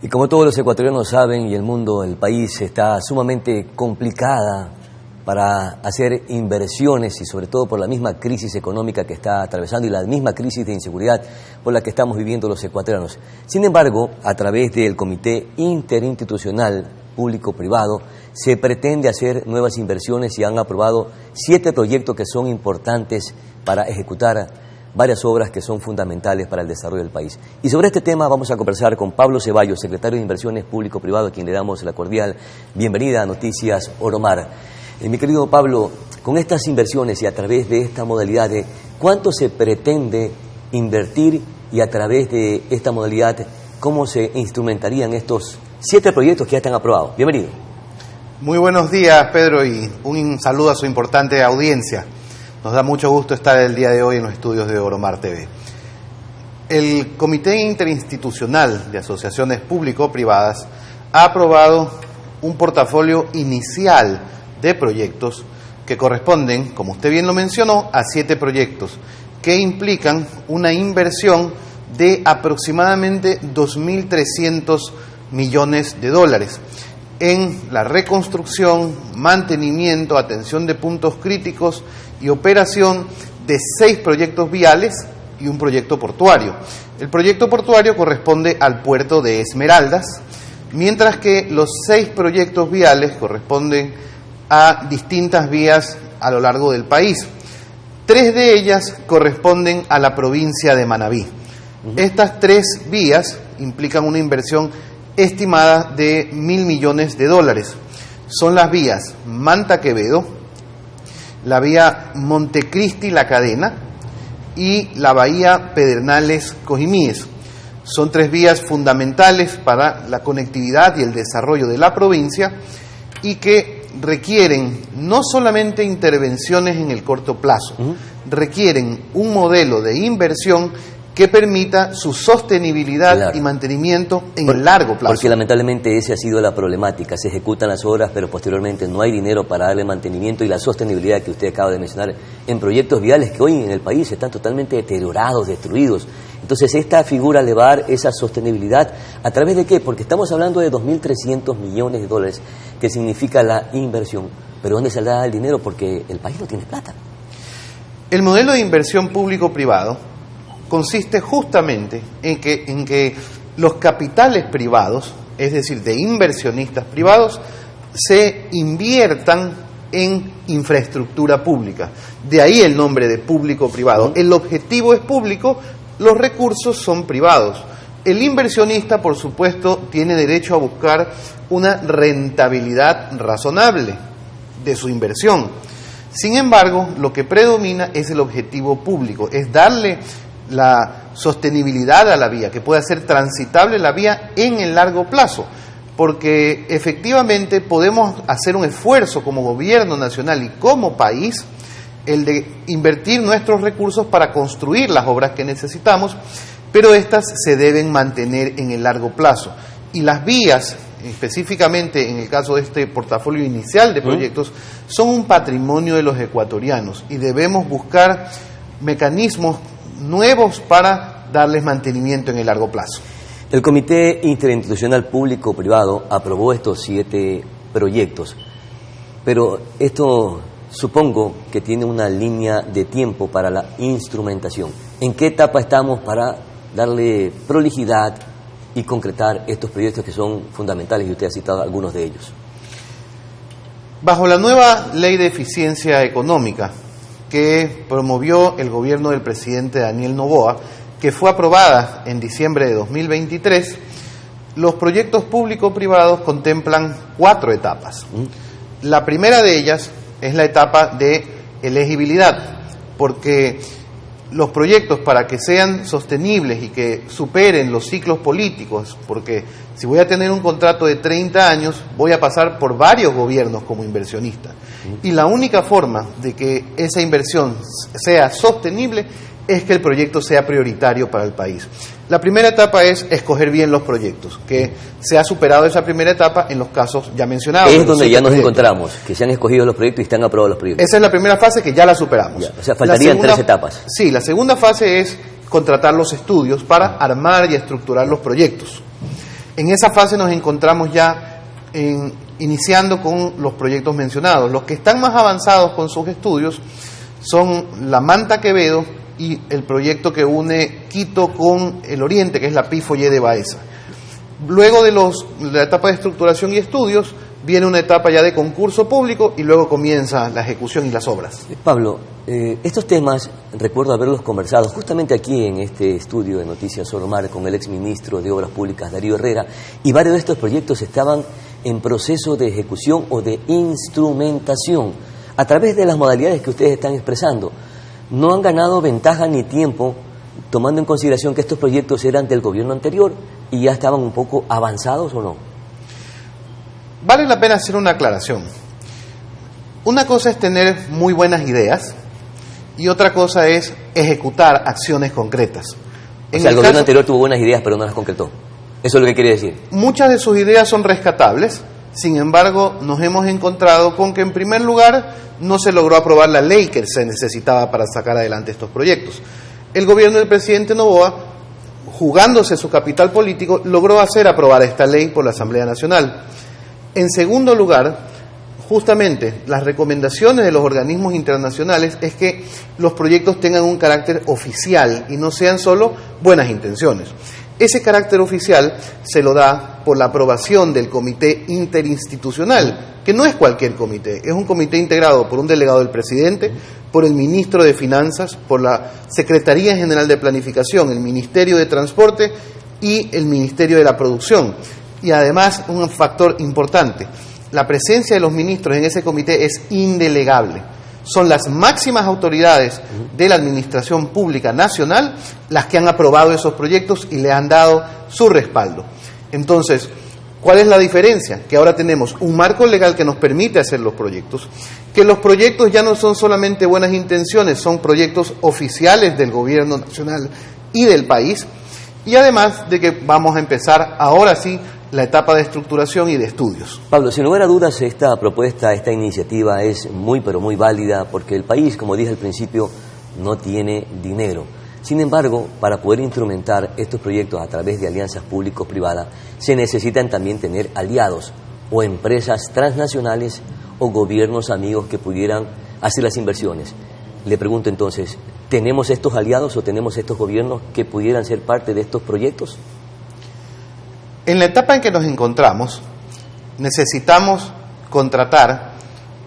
Y como todos los ecuatorianos saben, y el mundo, el país está sumamente complicada para hacer inversiones y sobre todo por la misma crisis económica que está atravesando y la misma crisis de inseguridad por la que estamos viviendo los ecuatorianos. Sin embargo, a través del Comité Interinstitucional Público-Privado se pretende hacer nuevas inversiones y han aprobado 7 proyectos que son importantes para ejecutar varias obras que son fundamentales para el desarrollo del país. Y sobre este tema vamos a conversar con Pablo Ceballos, secretario de Inversiones Público-Privado, a quien le damos la cordial bienvenida a Noticias Oromar. Mi querido Pablo, con estas inversiones y a través de esta modalidad, ¿cuánto se pretende invertir y a través de esta modalidad, cómo se instrumentarían estos 7 proyectos que ya están aprobados? Bienvenido. Muy buenos días, Pedro, y un saludo a su importante audiencia. Nos da mucho gusto estar el día de hoy en los estudios de Oromar TV. El Comité Interinstitucional de Asociaciones Público-Privadas ha aprobado un portafolio inicial de proyectos que corresponden, como usted bien lo mencionó, a 7 proyectos que implican una inversión de aproximadamente 2.300 millones de dólares en la reconstrucción, mantenimiento, atención de puntos críticos y operación de 6 proyectos viales y un proyecto portuario. El proyecto portuario corresponde al puerto de Esmeraldas, mientras que los 6 proyectos viales corresponden a distintas vías a lo largo del país. 3 de ellas corresponden a la provincia de Manabí. Estas 3 vías implican una inversión estimada de 1.000 millones de dólares. Son las vías Manta Quevedo, la vía Montecristi La Cadena y la bahía Pedernales Cojimíes. Son 3 vías fundamentales para la conectividad y el desarrollo de la provincia y que requieren no solamente intervenciones en el corto plazo, requieren un modelo de inversión que permita su sostenibilidad y mantenimiento en el largo plazo. Porque lamentablemente esa ha sido la problemática. Se ejecutan las obras, pero posteriormente no hay dinero para darle mantenimiento y la sostenibilidad que usted acaba de mencionar en proyectos viales que hoy en el país están totalmente deteriorados, destruidos. Entonces esta figura le va a dar esa sostenibilidad. ¿A través de qué? Porque estamos hablando de 2.300 millones de dólares, que significa la inversión. ¿Pero dónde saldrá el dinero? Porque el país no tiene plata. El modelo de inversión público-privado consiste justamente en que los capitales privados, es decir, de inversionistas privados, se inviertan en infraestructura pública. De ahí el nombre de público-privado. El objetivo es público, los recursos son privados. El inversionista, por supuesto, tiene derecho a buscar una rentabilidad razonable de su inversión. Sin embargo, lo que predomina es el objetivo público, es darle la sostenibilidad a la vía, que pueda ser transitable la vía en el largo plazo, porque efectivamente podemos hacer un esfuerzo como gobierno nacional y como país, el de invertir nuestros recursos para construir las obras que necesitamos, pero estas se deben mantener en el largo plazo. Y las vías, específicamente en el caso de este portafolio inicial de proyectos, son un patrimonio de los ecuatorianos y debemos buscar mecanismos nuevos para darles mantenimiento en el largo plazo. El Comité Interinstitucional Público-Privado aprobó estos 7 proyectos, pero esto supongo que tiene una línea de tiempo para la instrumentación. ¿En qué etapa estamos para darle prolijidad y concretar estos proyectos que son fundamentales y usted ha citado algunos de ellos? Bajo la nueva Ley de Eficiencia Económica que promovió el gobierno del presidente Daniel Noboa, que fue aprobada en diciembre de 2023, los proyectos público-privados contemplan 4 etapas. La primera de ellas es la etapa de elegibilidad, porque los proyectos, para que sean sostenibles y que superen los ciclos políticos, porque si voy a tener un contrato de 30 años, voy a pasar por varios gobiernos como inversionista. Y la única forma de que esa inversión sea sostenible es que el proyecto sea prioritario para el país. La primera etapa es escoger bien los proyectos, que se ha superado esa primera etapa en los casos ya mencionados. Es donde ya nos encontramos, que se han escogido los proyectos y están aprobados los proyectos. Esa es la primera fase que ya la superamos. Ya, o sea, faltarían 3 etapas. Sí, la segunda fase es contratar los estudios para armar y estructurar los proyectos. En esa fase nos encontramos ya iniciando con los proyectos mencionados. Los que están más avanzados con sus estudios son la Manta Quevedo y el proyecto que une Quito con el oriente, que es la Pifollé de Baeza. Luego de la etapa de estructuración y estudios, viene una etapa ya de concurso público y luego comienza la ejecución y las obras. Pablo, estos temas recuerdo haberlos conversado justamente aquí en este estudio de Noticias Oromar con el exministro de Obras Públicas, Darío Herrera, y varios de estos proyectos estaban en proceso de ejecución o de instrumentación a través de las modalidades que ustedes están expresando. No han ganado ventaja ni tiempo, tomando en consideración que estos proyectos eran del gobierno anterior y ya estaban un poco avanzados, ¿o no? Vale la pena hacer una aclaración. Una cosa es tener muy buenas ideas y otra cosa es ejecutar acciones concretas. O sea, el gobierno anterior tuvo buenas ideas pero no las concretó. Eso es lo que quiere decir. Muchas de sus ideas son rescatables, sin embargo, nos hemos encontrado con que en primer lugar no se logró aprobar la ley que se necesitaba para sacar adelante estos proyectos. El gobierno del presidente Noboa, jugándose su capital político, logró hacer aprobar esta ley por la Asamblea Nacional. En segundo lugar, justamente las recomendaciones de los organismos internacionales es que los proyectos tengan un carácter oficial y no sean solo buenas intenciones. Ese carácter oficial se lo da por la aprobación del Comité Interinstitucional, que no es cualquier comité, es un comité integrado por un delegado del presidente, por el ministro de Finanzas, por la Secretaría General de Planificación, el Ministerio de Transporte y el Ministerio de la Producción. Y además, un factor importante, la presencia de los ministros en ese comité es indelegable. Son las máximas autoridades de la Administración Pública Nacional las que han aprobado esos proyectos y le han dado su respaldo. Entonces, ¿cuál es la diferencia? Que ahora tenemos un marco legal que nos permite hacer los proyectos, que los proyectos ya no son solamente buenas intenciones, son proyectos oficiales del gobierno nacional y del país, y además de que vamos a empezar ahora sí la etapa de estructuración y de estudios. Pablo, sin lugar a dudas, esta propuesta, esta iniciativa es muy, pero muy válida porque el país, como dije al principio, no tiene dinero. Sin embargo, para poder instrumentar estos proyectos a través de alianzas público-privadas, se necesitan también tener aliados o empresas transnacionales o gobiernos amigos que pudieran hacer las inversiones. Le pregunto entonces, ¿tenemos estos aliados o tenemos estos gobiernos que pudieran ser parte de estos proyectos? En la etapa en que nos encontramos, necesitamos contratar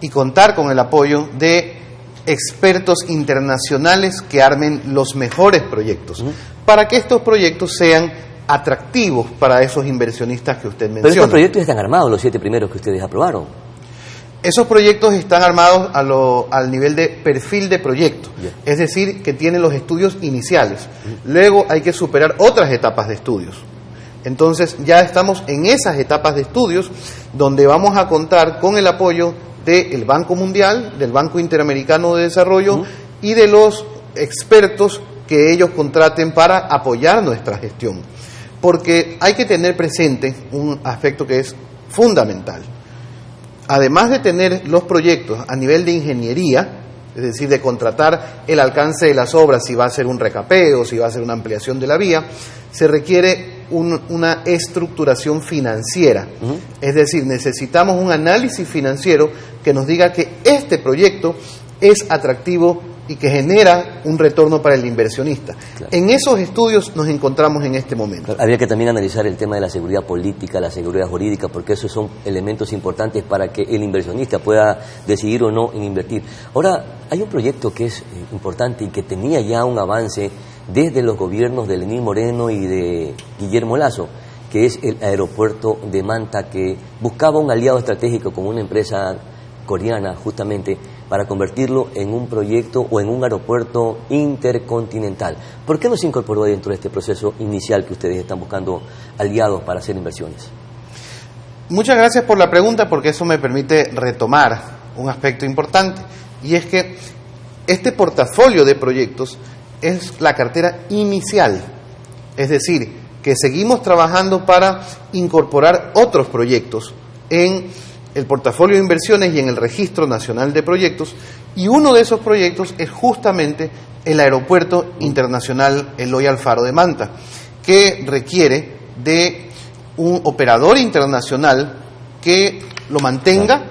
y contar con el apoyo de expertos internacionales que armen los mejores proyectos, para que estos proyectos sean atractivos para esos inversionistas que usted menciona. Pero estos proyectos están armados, los 7 primeros que ustedes aprobaron. Esos proyectos están armados al nivel de perfil de proyecto, es decir, que tienen los estudios iniciales. Luego hay que superar otras etapas de estudios. Entonces ya estamos en esas etapas de estudios donde vamos a contar con el apoyo del Banco Mundial, del Banco Interamericano de Desarrollo y de los expertos que ellos contraten para apoyar nuestra gestión. Porque hay que tener presente un aspecto que es fundamental. Además de tener los proyectos a nivel de ingeniería, es decir, de contratar el alcance de las obras, si va a ser un recapeo, si va a ser una ampliación de la vía, se requiere una estructuración financiera. Es decir, necesitamos un análisis financiero que nos diga que este proyecto es atractivo y que genera un retorno para el inversionista. Claro. En esos estudios nos encontramos en este momento. Habría que también analizar el tema de la seguridad política, la seguridad jurídica, porque esos son elementos importantes para que el inversionista pueda decidir o no en invertir. Ahora, hay un proyecto que es importante y que tenía ya un avance desde los gobiernos de Lenín Moreno y de Guillermo Lasso, que es el aeropuerto de Manta, que buscaba un aliado estratégico como una empresa coreana justamente para convertirlo en un proyecto o en un aeropuerto intercontinental. ¿Por qué no se incorporó dentro de este proceso inicial que ustedes están buscando aliados para hacer inversiones? Muchas gracias por la pregunta, porque eso me permite retomar un aspecto importante, y es que este portafolio de proyectos es la cartera inicial, es decir, que seguimos trabajando para incorporar otros proyectos en el portafolio de inversiones y en el Registro Nacional de Proyectos, y uno de esos proyectos es justamente el Aeropuerto Internacional Eloy Alfaro de Manta, que requiere de un operador internacional que lo mantenga,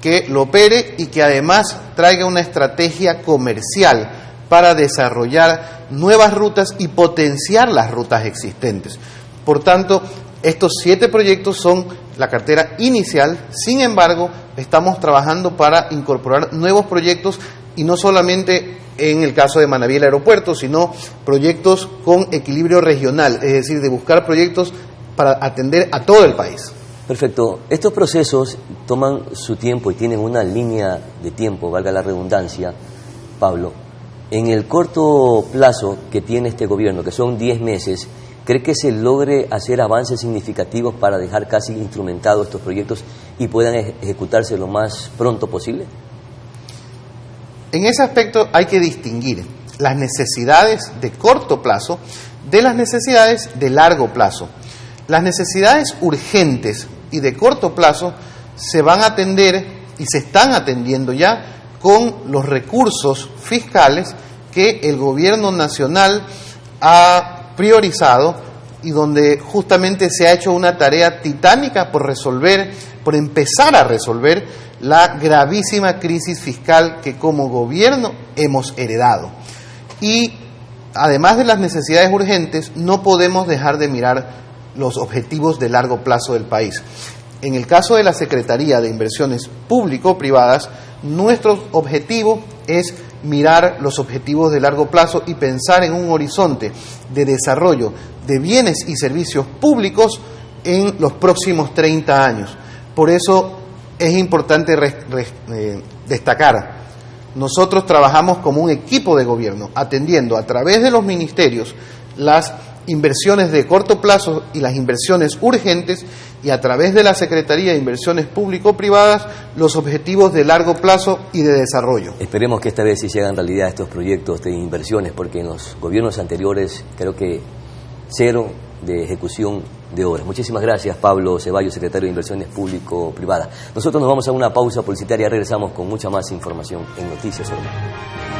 que lo opere y que además traiga una estrategia comercial para desarrollar nuevas rutas y potenciar las rutas existentes. Por tanto, estos 7 proyectos son la cartera inicial. Sin embargo, estamos trabajando para incorporar nuevos proyectos, y no solamente en el caso de Manaví el aeropuerto, sino proyectos con equilibrio regional, es decir, de buscar proyectos para atender a todo el país. Perfecto. Estos procesos toman su tiempo y tienen una línea de tiempo, valga la redundancia, Pablo. En el corto plazo que tiene este gobierno, que son 10 meses, ¿cree que se logre hacer avances significativos para dejar casi instrumentados estos proyectos y puedan ejecutarse lo más pronto posible? En ese aspecto hay que distinguir las necesidades de corto plazo de las necesidades de largo plazo. Las necesidades urgentes y de corto plazo se van a atender y se están atendiendo ya con los recursos fiscales que el gobierno nacional ha priorizado y donde justamente se ha hecho una tarea titánica por empezar a resolver la gravísima crisis fiscal que como gobierno hemos heredado. Y además de las necesidades urgentes, no podemos dejar de mirar los objetivos de largo plazo del país. En el caso de la Secretaría de Inversiones Público-Privadas, nuestro objetivo es mirar los objetivos de largo plazo y pensar en un horizonte de desarrollo de bienes y servicios públicos en los próximos 30 años. Por eso es importante destacar, nosotros trabajamos como un equipo de gobierno, atendiendo a través de los ministerios las inversiones de corto plazo y las inversiones urgentes, y a través de la Secretaría de Inversiones Público-Privadas los objetivos de largo plazo y de desarrollo. Esperemos que esta vez sí se hagan realidad estos proyectos de inversiones, porque en los gobiernos anteriores creo que cero de ejecución de obras. Muchísimas gracias, Pablo Ceballos, secretario de Inversiones Público-Privadas. Nosotros nos vamos a una pausa publicitaria, regresamos con mucha más información en Noticias Oro Marte.